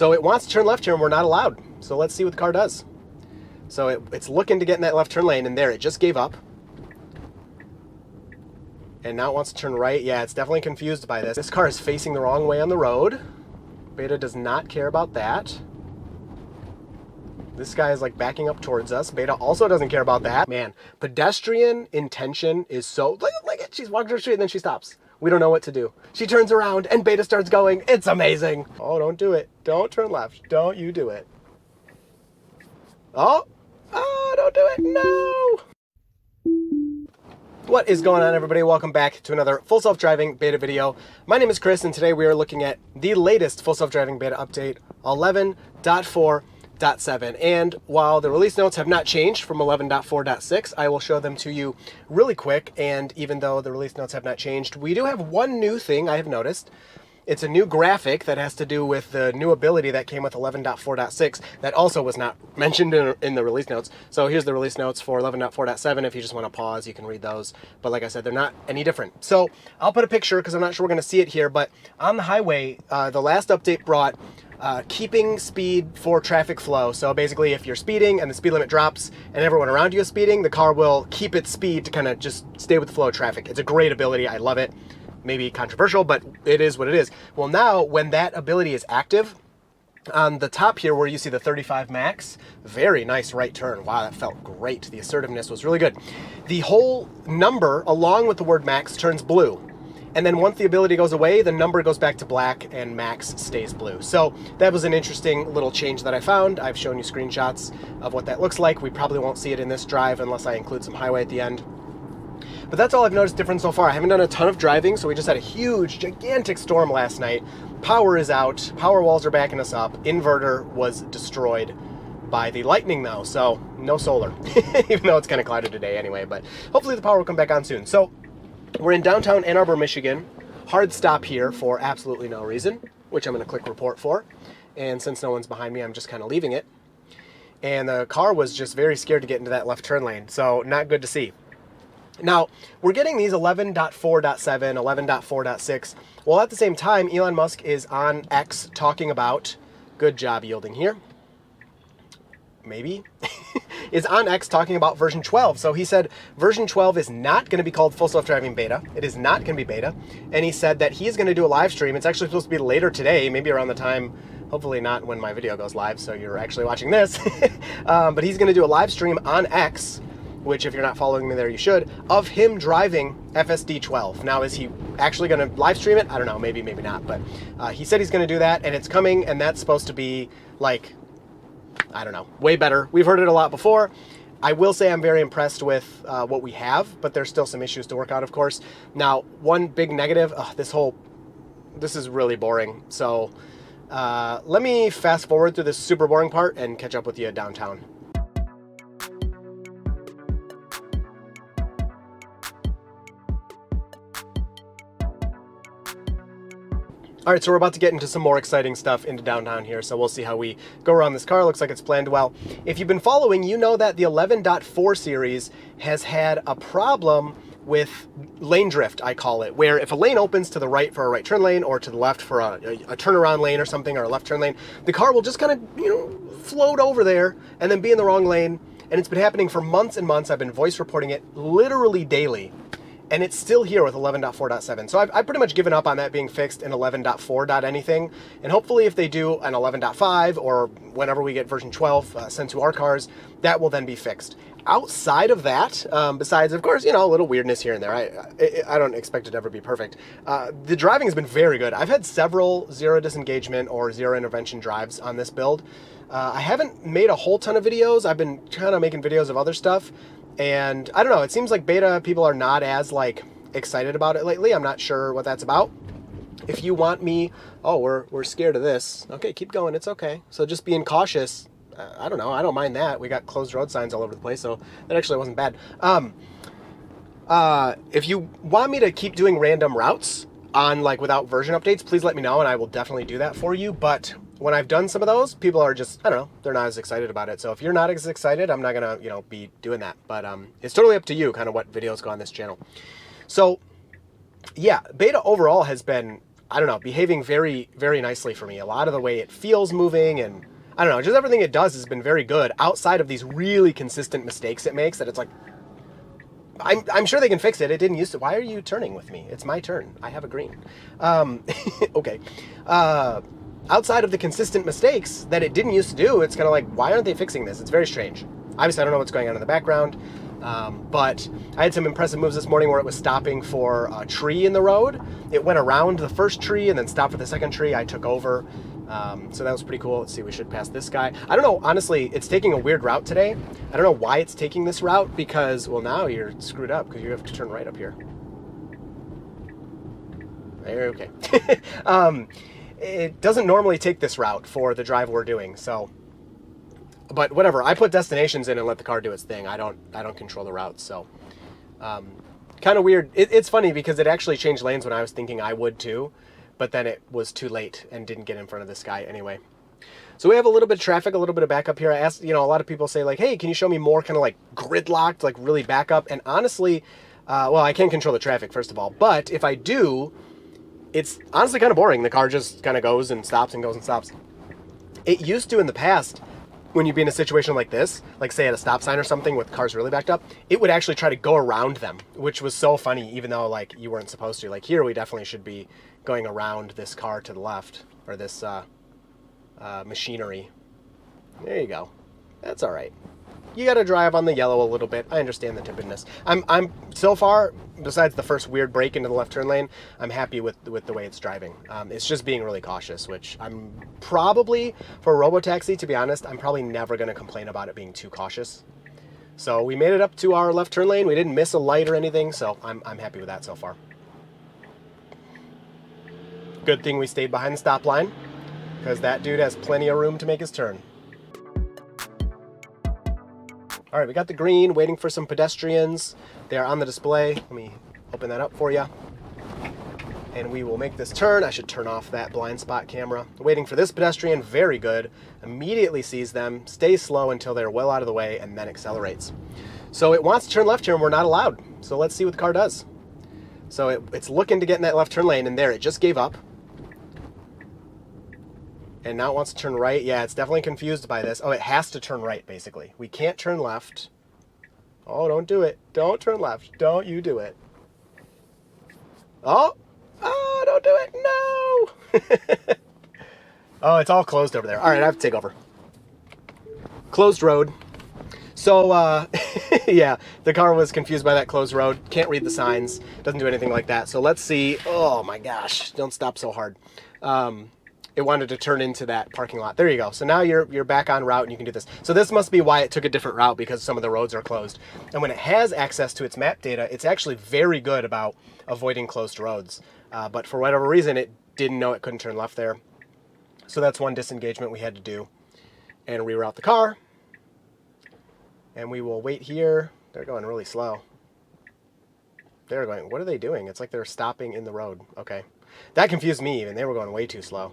So it wants to turn left here and we're not allowed. So let's see what the car does. So it's looking to get in that left turn lane, and there, it just gave up. And now it wants to turn right. Yeah, it's definitely confused by this. This car is facing the wrong way on the road. Beta does not care about that. This guy is like backing up towards us. Beta also doesn't care about that. Man, pedestrian intention is so... Look at, she's walking down the street and then she stops. We don't know what to do. She turns around and Beta starts going. It's amazing. Oh, don't do it. Don't turn left. Don't you do it. Oh, don't do it. No. What is going on, everybody? Welcome back to another full self-driving beta video. My name is Chris, and today we are looking at the latest full self-driving beta update, 11.4.7. And while the release notes have not changed from 11.4.6, I will show them to you really quick. And even though the release notes have not changed, we do have one new thing I have noticed. It's a new graphic that has to do with the new ability that came with 11.4.6 that also was not mentioned in the release notes. So here's the release notes for 11.4.7. If you just want to pause, you can read those. But like I said, they're not any different. So I'll put a picture because I'm not sure we're going to see it here. But on the highway, the last update brought keeping speed for traffic flow. So basically, if you're speeding and the speed limit drops and everyone around you is speeding, the car will keep its speed to kind of just stay with the flow of traffic. It's a great ability. I love it. Maybe controversial, but it is what it is. Well, now when that ability is active, on the top here where you see the 35 max, very nice right turn. Wow, that felt great. The assertiveness was really good. The whole number, along with the word max, turns blue. And then once the ability goes away, the number goes back to black and max stays blue. So that was an interesting little change that I found. I've shown you screenshots of what that looks like. We probably won't see it in this drive unless I include some highway at the end. But that's all I've noticed different so far. I haven't done a ton of driving, so we just had a huge, gigantic storm last night. Power is out, power walls are backing us up. Inverter was destroyed by the lightning though, so no solar. Even though it's kind of cloudy today anyway, but hopefully the power will come back on soon. So we're in downtown Ann Arbor, Michigan. Hard stop here for absolutely no reason, which I'm gonna click report for. And since no one's behind me, I'm just kind of leaving it. And the car was just very scared to get into that left turn lane, so not good to see. Now, we're getting these 11.4.7, 11.4.6, while at the same time, Elon Musk is on X talking about, good job yielding here, maybe, is on X talking about version 12. So he said version 12 is not going to be called full self-driving beta. It is not going to be beta. And he said that he's going to do a live stream. It's actually supposed to be later today, maybe around the time, hopefully not when my video goes live, so you're actually watching this. But he's going to do a live stream on X, which if you're not following me there, you should, of him driving FSD 12. Now, is he actually going to live stream it? I don't know, maybe, maybe not, but he said he's going to do that, and it's coming, and that's supposed to be, like, I don't know, way better. We've heard it a lot before. I will say I'm very impressed with what we have, but there's still some issues to work out, of course. Now, one big negative, this is really boring, so let me fast forward through this super boring part and catch up with you downtown. All right, so we're about to get into some more exciting stuff into downtown here, so we'll see how we go around this car. Looks like it's planned well. If you've been following, you know that the 11.4 series has had a problem with lane drift, I call it, where if a lane opens to the right for a right turn lane or to the left for a turnaround lane or something, or a left turn lane, the car will just kind of, float over there and then be in the wrong lane. And it's been happening for months and months. I've been voice reporting it literally daily. And it's still here with 11.4.7. So I've pretty much given up on that being fixed in 11.4. anything. And hopefully if they do an 11.5 or whenever we get version 12 sent to our cars, that will then be fixed. Outside of that, besides, of course, a little weirdness here and there, I don't expect it to ever be perfect. The driving has been very good. I've had several zero disengagement or zero intervention drives on this build. I haven't made a whole ton of videos. I've been kind of making videos of other stuff. And I don't know, it seems like beta people are not as excited about it lately. I'm not sure what that's about. If you want me, we're scared of this. Okay, keep going, it's okay. So just being cautious, I don't know, I don't mind that. We got closed road signs all over the place, so that actually wasn't bad. If you want me to keep doing random routes on without version updates, please let me know and I will definitely do that for you. But when I've done some of those, people are just, I don't know, they're not as excited about it. So if you're not as excited, I'm not gonna, be doing that. But it's totally up to you, kind of what videos go on this channel. So yeah, beta overall has been I don't know, behaving very, very nicely for me. A lot of the way it feels moving, and I don't know, just everything it does has been very good outside of these really consistent mistakes it makes that it's like, I'm sure they can fix it. It didn't used to. Why are you turning with me? It's my turn. I have a green. Okay. Outside of the consistent mistakes that it didn't used to do, it's kind of like, why aren't they fixing this? It's very strange. Obviously, I don't know what's going on in the background, but I had some impressive moves this morning where it was stopping for a tree in the road. It went around the first tree and then stopped for the second tree. I took over. So that was pretty cool. Let's see, we should pass this guy. I don't know, honestly, it's taking a weird route today. I don't know why it's taking this route because, well, now you're screwed up because you have to turn right up here. Okay. It doesn't normally take this route for the drive we're doing, so, but whatever. I put destinations in and let the car do its thing. I don't control the routes, so kind of weird. It's funny because it actually changed lanes when I was thinking I would too, but then it was too late and didn't get in front of this guy anyway. So we have a little bit of traffic, a little bit of backup here. I asked, a lot of people say like, hey, can you show me more kind of like gridlocked, like really backup? And honestly, well, I can't control the traffic, first of all, but if I do, it's honestly kind of boring. The car just kind of goes and stops and goes and stops. It used to in the past, when you'd be in a situation like this, like say at a stop sign or something with cars really backed up, it would actually try to go around them, which was so funny, even though like you weren't supposed to. Like here, we definitely should be going around this car to the left, or this machinery. There you go. That's all right. You got to drive on the yellow a little bit. I understand the timidness. I'm so far, besides the first weird break into the left turn lane, I'm happy with the way it's driving. It's just being really cautious, which I'm probably, for a robotaxi, to be honest, I'm probably never going to complain about it being too cautious. So we made it up to our left turn lane. We didn't miss a light or anything, so I'm happy with that so far. Good thing we stayed behind the stop line, because that dude has plenty of room to make his turn. All right, we got the green, waiting for some pedestrians. They are on the display. Let me open that up for you. And we will make this turn. I should turn off that blind spot camera. Waiting for this pedestrian, very good. Immediately sees them, stays slow until they're well out of the way, and then accelerates. So it wants to turn left here, and we're not allowed. So let's see what the car does. So it's looking to get in that left turn lane, and there, it just gave up. And now it wants to turn right. Yeah, it's definitely confused by this. Oh, it has to turn right, basically. We can't turn left. Oh, don't do it. Don't turn left. Don't you do it. Oh, don't do it. No. Oh, it's all closed over there. All right, I have to take over. Closed road. So, yeah, the car was confused by that closed road. Can't read the signs. Doesn't do anything like that. So let's see. Oh, my gosh. Don't stop so hard. It wanted to turn into that parking lot. There you go. So now you're back on route and you can do this. So this must be why it took a different route, because some of the roads are closed. And when it has access to its map data, it's actually very good about avoiding closed roads. But for whatever reason, it didn't know it couldn't turn left there. So that's one disengagement we had to do. And reroute the car. And we will wait here. They're going really slow. They're going, what are they doing? It's like they're stopping in the road. Okay. That confused me even. They were going way too slow.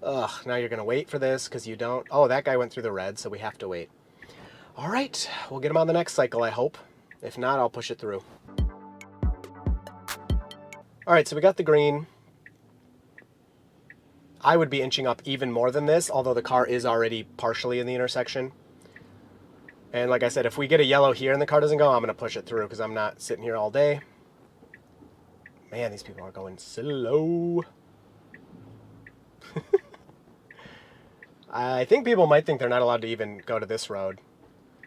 Ugh, now you're going to wait for this because you don't... Oh, that guy went through the red, so we have to wait. All right, we'll get him on the next cycle, I hope. If not, I'll push it through. All right, so we got the green. I would be inching up even more than this, although the car is already partially in the intersection. And like I said, if we get a yellow here and the car doesn't go, I'm going to push it through because I'm not sitting here all day. Man, these people are going slow. I think people might think they're not allowed to even go to this road.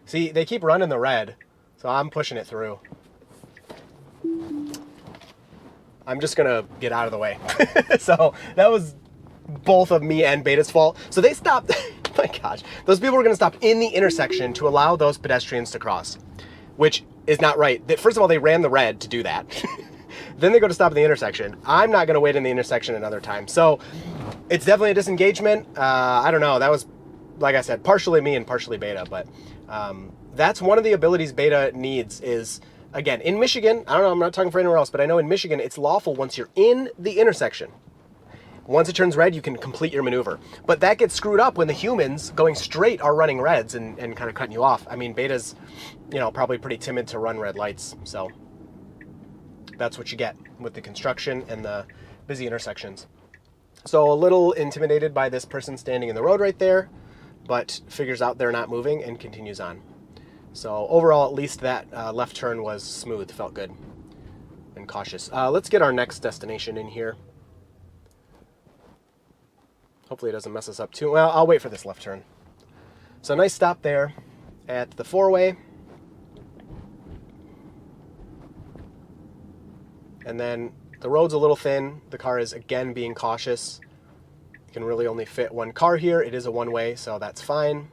See, they keep running the red, so I'm pushing it through. I'm just going to get out of the way. So that was both of me and Beta's fault. So they stopped. My gosh. Those people were going to stop in the intersection to allow those pedestrians to cross, which is not right. First of all, they ran the red to do that. Then they go to stop at the intersection. I'm not going to wait in the intersection another time. So it's definitely a disengagement. I don't know. That was, like I said, partially me and partially Beta. But that's one of the abilities Beta needs is, again, in Michigan, I don't know, I'm not talking for anywhere else, but I know in Michigan, it's lawful once you're in the intersection. Once it turns red, you can complete your maneuver. But that gets screwed up when the humans going straight are running reds and kind of cutting you off. I mean, Beta's, probably pretty timid to run red lights. So that's what you get with the construction and the busy intersections. So a little intimidated by this person standing in the road right there, but figures out they're not moving and continues on. So overall, at least that left turn was smooth, felt good and cautious. Let's get our next destination in here. Hopefully it doesn't mess us up too. Well, I'll wait for this left turn. So nice stop there at the four-way. And then the road's a little thin. The car is again being cautious. You can really only fit one car here. It is a one-way, so that's fine.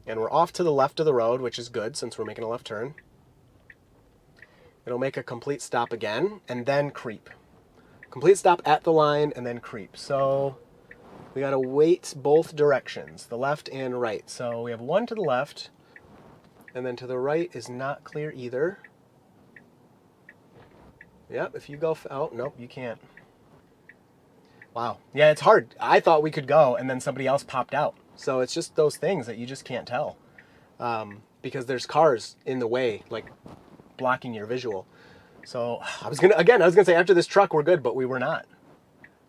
And we're off to the left of the road, which is good since we're making a left turn. It'll make a complete stop again, and then creep. Complete stop at the line, and then creep. So we gotta wait both directions, the left and right. So we have one to the left, and then to the right is not clear either. Yep, if you go, oh, nope, you can't. Wow, yeah, it's hard. I thought we could go, and then somebody else popped out. So it's just those things that you just can't tell. Because there's cars in the way, like blocking your visual. So I was gonna say after this truck we're good, but we were not.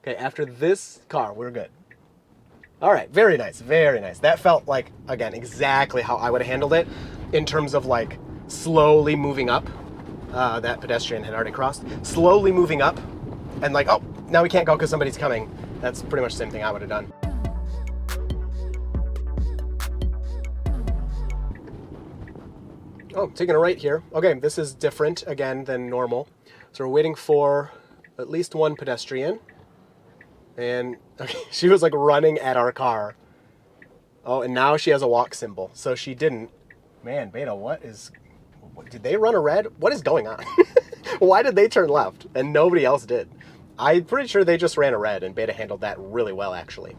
Okay, after this car we're good. All right, very nice, very nice. That felt like, again, exactly how I would have handled it in terms of like slowly moving up. That pedestrian had already crossed. Slowly moving up and like, oh, now we can't go because somebody's coming. That's pretty much the same thing I would have done. Oh, taking a right here. Okay, this is different, again, than normal. So we're waiting for at least one pedestrian. And okay, she was like running at our car. Oh, and now she has a walk symbol. So she didn't. Man, Beta, did they run a red? What is going on? Why did they turn left and nobody else did? I'm pretty sure they just ran a red, and Beta handled that really well, actually.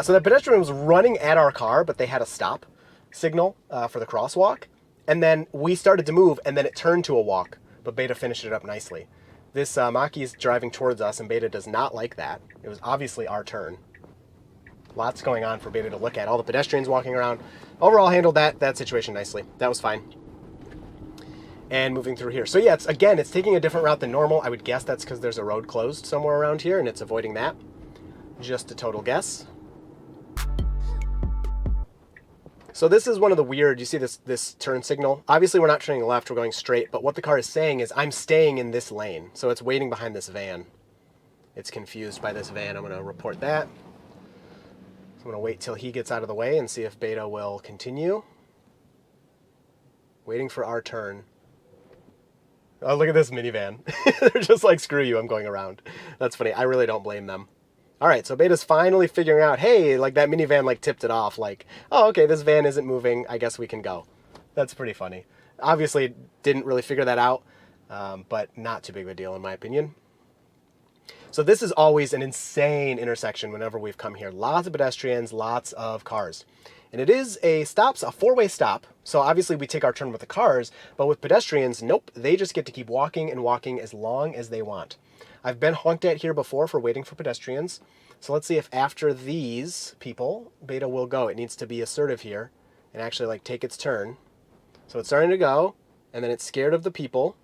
So the pedestrian was running at our car, but they had a stop signal for the crosswalk. And then we started to move, and then it turned to a walk, but Beta finished it up nicely. This Maki is driving towards us, and Beta does not like that. It was obviously our turn. Lots going on for Beta to look at. All the pedestrians walking around. Overall, handled that situation nicely. That was fine. And moving through here. So yeah, it's taking a different route than normal. I would guess that's because there's a road closed somewhere around here, and it's avoiding that. Just a total guess. So this is one of the weird, you see this turn signal? Obviously we're not turning left, we're going straight, but what the car is saying is I'm staying in this lane. So it's waiting behind this van. It's confused by this van. I'm gonna report that. So I'm gonna wait till he gets out of the way and see if Beta will continue. Waiting for our turn. Oh, look at this minivan. They're just like, screw you, I'm going around. That's funny, I really don't blame them. All right, so Beta's finally figuring out, hey, like that minivan like tipped it off, like, oh, okay, this van isn't moving, I guess we can go. That's pretty funny. Obviously didn't really figure that out, but not too big of a deal in my opinion. So this is always an insane intersection whenever we've come here. Lots of pedestrians, lots of cars. And it is a four-way stop. So obviously we take our turn with the cars, but with pedestrians, nope, they just get to keep walking and walking as long as they want. I've been honked at here before for waiting for pedestrians. So let's see if after these people, Beta will go. It needs to be assertive here and actually like take its turn. So it's starting to go, and then it's scared of the people,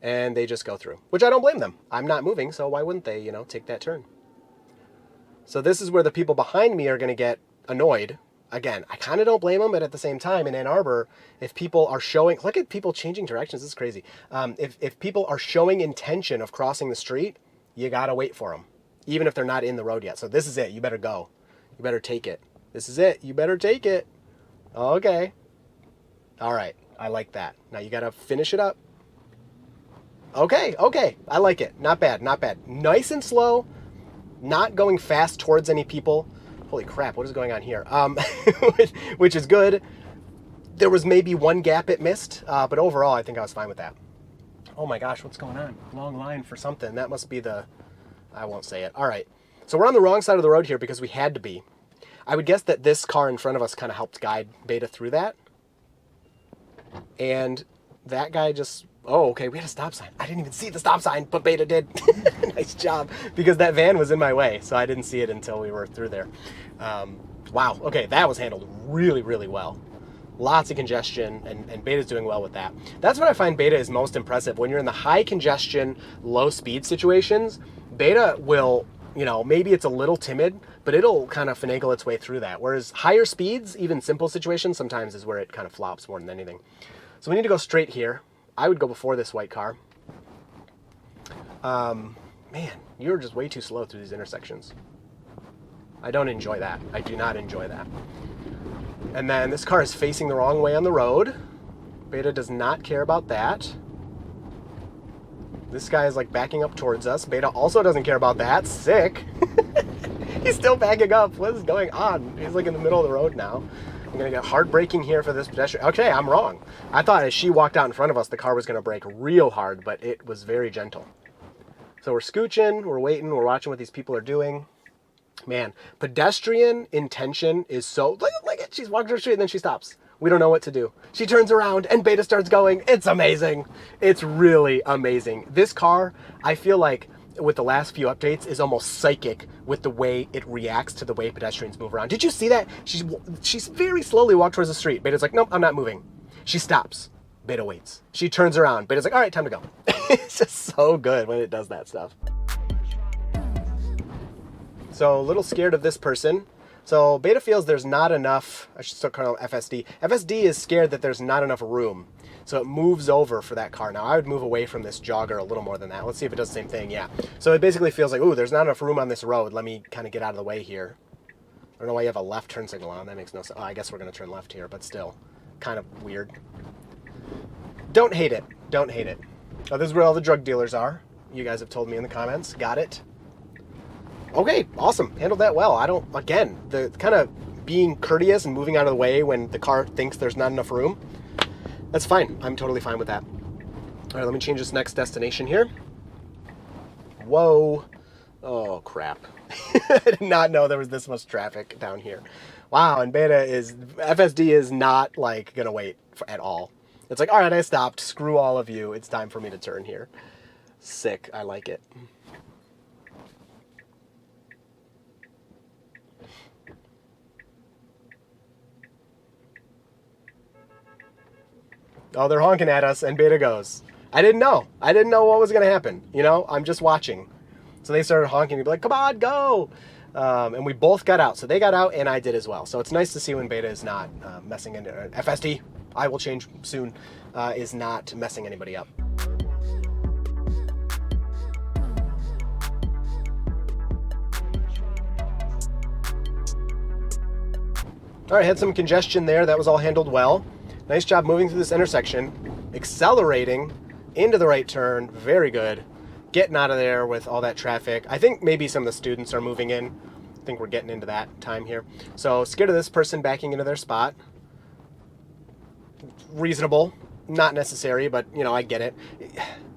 and they just go through, which I don't blame them. I'm not moving, so why wouldn't they, take that turn? So this is where the people behind me are going to get annoyed. Again, I kind of don't blame them, but at the same time, in Ann Arbor, if people are showing, look at people changing directions, this is crazy. If people are showing intention of crossing the street, you gotta wait for them, even if they're not in the road yet. So this is it, you better go. You better take it. This is it, you better take it. Okay. All right, I like that. Now you gotta finish it up. Okay, I like it. Not bad, not bad. Nice and slow, not going fast towards any people. Holy crap, what is going on here? Which is good. There was maybe one gap it missed, but overall I think I was fine with that. Oh my gosh, what's going on? Long line for something. That must be I won't say it. All right, so we're on the wrong side of the road here because we had to be. I would guess that this car in front of us kind of helped guide Beta through that. And that guy just, oh, okay, we had a stop sign. I didn't even see the stop sign, but Beta did. Nice job, because that van was in my way, so I didn't see it until we were through there. Wow, okay, that was handled really, really well. lots of congestion, and beta's doing well with that. That's what I find beta is most impressive. When you're in the high congestion, low speed situations, beta will, you know, maybe it's a little timid, but it'll kind of finagle its way through that. Whereas higher speeds, even simple situations, sometimes is where it kind of flops more than anything. So we need to go straight here. I would go before this white car. Man, you're just way too slow through these intersections. I don't enjoy that. I do not enjoy that. And then this car is facing the wrong way on the road. Beta does not care about that. This guy is like backing up towards us. Beta also doesn't care about that. Sick. He's still backing up. What is going on? He's like in the middle of the road now. I'm gonna get hard braking here for this pedestrian. Okay, I'm wrong. I thought as she walked out in front of us, the car was gonna brake real hard, but it was very gentle. So we're scooching, we're waiting, we're watching what these people are doing. Man, pedestrian intention is so, look at, she's walking down the street and then she stops. We don't know what to do. She turns around and beta starts going. It's amazing. It's really amazing. This car, I feel like with the last few updates, is almost psychic with the way it reacts to the way pedestrians move around. Did you see that? She's very slowly walked towards the street. Beta's like, nope, I'm not moving. She stops. Beta waits. She turns around. Beta's like, all right, time to go. It's just so good when it does that stuff. So a little scared of this person. So beta feels there's not enough, I should start calling it FSD. FSD is scared that there's not enough room. So it moves over for that car. Now I would move away from this jogger a little more than that. Let's see if it does the same thing. Yeah. So it basically feels like, ooh, there's not enough room on this road. Let me kind of get out of the way here. I don't know why you have a left turn signal on. That makes no sense. Oh, I guess we're going to turn left here, but still kind of weird. Don't hate it. Don't hate it. Oh, this is where all the drug dealers are. You guys have told me in the comments. Got it. Okay, awesome. Handled that well. Again, the kind of being courteous and moving out of the way when the car thinks there's not enough room, that's fine. I'm totally fine with that. All right, let me change this next destination here. Whoa. Oh, crap. I did not know there was this much traffic down here. Wow, and FSD is not like gonna wait at all. It's like, all right, I stopped. Screw all of you. It's time for me to turn here. Sick. I like it. Oh, they're honking at us, and beta goes. I didn't know. I didn't know what was going to happen. You know, I'm just watching. So they started honking. They'd be like, come on, go. And we both got out. So they got out, and I did as well. So it's nice to see when beta is not messing in. FSD, I will change soon, is not messing anybody up. All right, had some congestion there. That was all handled well. Nice job moving through this intersection, accelerating into the right turn. Very good. Getting out of there with all that traffic. I think maybe some of the students are moving in. I think we're getting into that time here. So scared of this person backing into their spot. Reasonable, not necessary, but you know, I get it.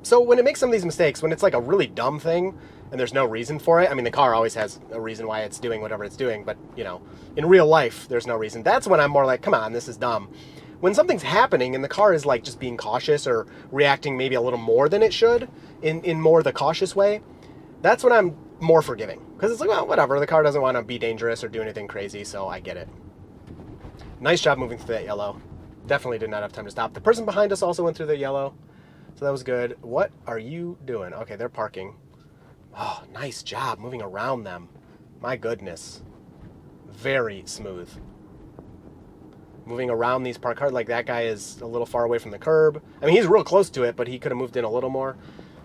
So when it makes some of these mistakes, when it's like a really dumb thing and there's no reason for it, I mean, the car always has a reason why it's doing whatever it's doing, but you know, in real life, there's no reason. That's when I'm more like, come on, this is dumb. When something's happening and the car is like just being cautious or reacting maybe a little more than it should in more the cautious way, that's when I'm more forgiving. Because it's like, well, whatever, the car doesn't want to be dangerous or do anything crazy, so I get it. Nice job moving through that yellow. Definitely did not have time to stop. The person behind us also went through the yellow, so that was good. What are you doing? Okay, they're parking. Oh, nice job moving around them. My goodness. Very smooth. Moving around these parked cars, like that guy is a little far away from the curb. I mean, he's real close to it, but he could have moved in a little more.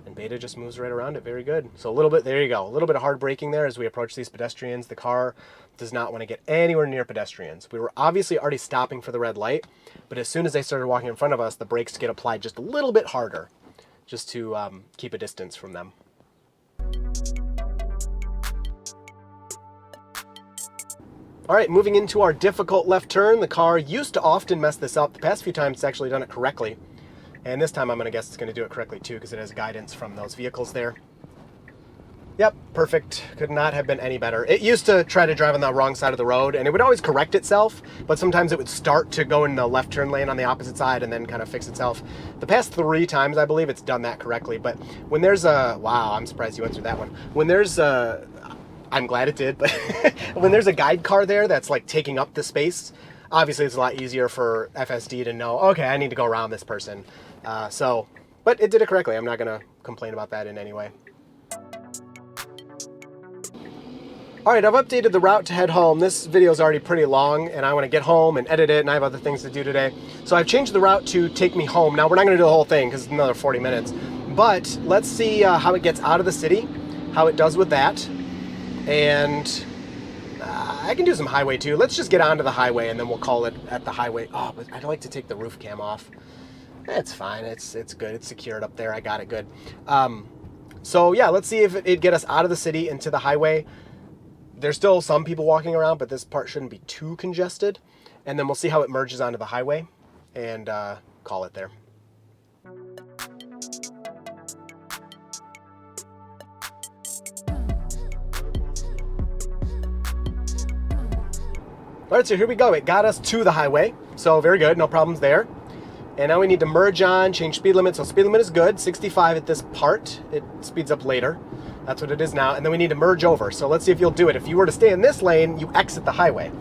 And beta just moves right around it. Very good. So a little bit, there you go. A little bit of hard braking there as we approach these pedestrians. The car does not want to get anywhere near pedestrians. We were obviously already stopping for the red light, but as soon as they started walking in front of us, the brakes get applied just a little bit harder, just to keep a distance from them. All right, moving into our difficult left turn. The car used to often mess this up. The past few times it's actually done it correctly. And this time I'm going to guess it's going to do it correctly too, because it has guidance from those vehicles there. Yep, perfect. Could not have been any better. It used to try to drive on the wrong side of the road, and it would always correct itself, but sometimes it would start to go in the left turn lane on the opposite side and then kind of fix itself. The past 3 times, I believe, it's done that correctly. But when there's a... Wow, I'm surprised you went through that one. When there's a... I'm glad it did, but when there's a guide car there that's like taking up the space, obviously it's a lot easier for FSD to know, okay, I need to go around this person. But it did it correctly. I'm not going to complain about that in any way. All right, I've updated the route to head home. This video is already pretty long, and I want to get home and edit it, and I have other things to do today. So I've changed the route to take me home. Now, we're not going to do the whole thing because it's another 40 minutes. But let's see how it gets out of the city, how it does with that. And I can do some highway, too. Let's just get onto the highway, and then we'll call it at the highway. Oh, but I'd like to take the roof cam off. It's fine. It's good. It's secured up there. I got it good. So, yeah, let's see if it'd get us out of the city into the highway. There's still some people walking around, but this part shouldn't be too congested. And then we'll see how it merges onto the highway and call it there. All right, so here we go. It got us to the highway. So very good, no problems there. And now we need to merge on, change speed limit. So speed limit is good, 65 at this part. It speeds up later. That's what it is now. And then we need to merge over. So let's see if you'll do it. If you were to stay in this lane, you exit the highway.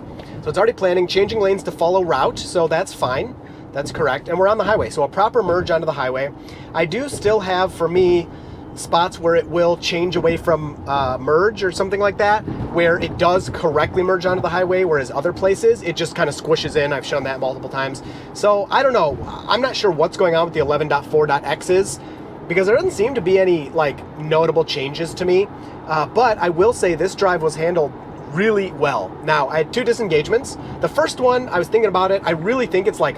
So it's already planning, changing lanes to follow route. So that's fine. That's correct. And we're on the highway. So a proper merge onto the highway. I do still have, for me, spots where it will change away from merge or something like that, where it does correctly merge onto the highway, whereas other places, it just kind of squishes in. I've shown that multiple times. So I don't know. I'm not sure what's going on with the 11.4.x's. because there doesn't seem to be any like notable changes to me. But I will say this drive was handled really well. Now, I had 2 disengagements. The first one, I was thinking about it. I really think it's like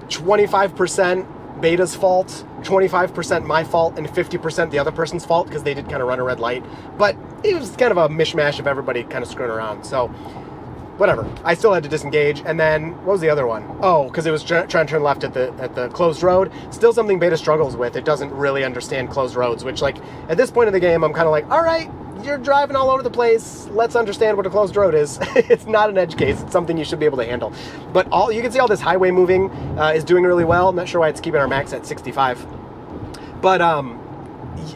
25% Beta's fault, 25% my fault, and 50% the other person's fault because they did kind of run a red light. But it was kind of a mishmash of everybody kind of screwing around. So whatever. I still had to disengage. And then what was the other one? Oh, because it was trying to turn left at the closed road. Still something Beta struggles with. It doesn't really understand closed roads, which like at this point in the game, I'm kind of like, all right, you're driving all over the place. Let's understand what a closed road is. It's not an edge case. It's something you should be able to handle. But you can see all this highway moving is doing really well. I'm not sure why it's keeping our max at 65. But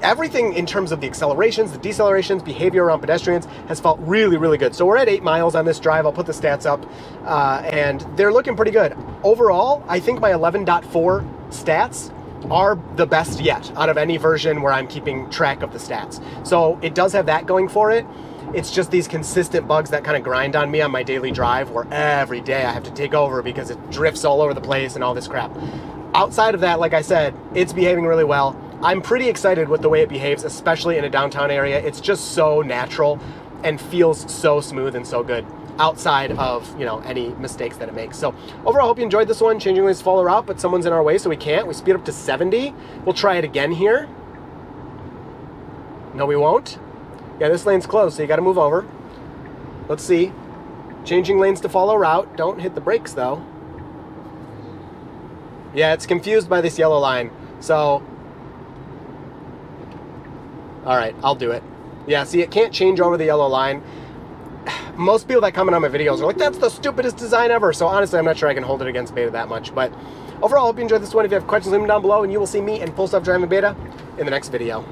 everything in terms of the accelerations, the decelerations, behavior around pedestrians has felt really, really good. So we're at 8 miles on this drive. I'll put the stats up. And they're looking pretty good. Overall, I think my 11.4 stats are the best yet out of any version where I'm keeping track of the stats. So it does have that going for it. It's just these consistent bugs that kind of grind on me on my daily drive where every day I have to take over because it drifts all over the place and all this crap. Outside of that, like I said, it's behaving really well. I'm pretty excited with the way it behaves, especially in a downtown area. It's just so natural and feels so smooth and so good outside of, you know, any mistakes that it makes. So overall, I hope you enjoyed this one. Changing lanes to follow route, but someone's in our way, so we can't. We speed up to 70. We'll try it again here. No, we won't. Yeah, this lane's closed, so you got to move over. Let's see. Changing lanes to follow route. Don't hit the brakes, though. Yeah, it's confused by this yellow line. So, all right, I'll do it. Yeah, see, it can't change over the yellow line. Most people that comment on my videos are like, that's the stupidest design ever. So honestly, I'm not sure I can hold it against Beta that much. But overall, I hope you enjoyed this one. If you have questions, leave them down below, and you will see me in Full Self Driving Beta in the next video.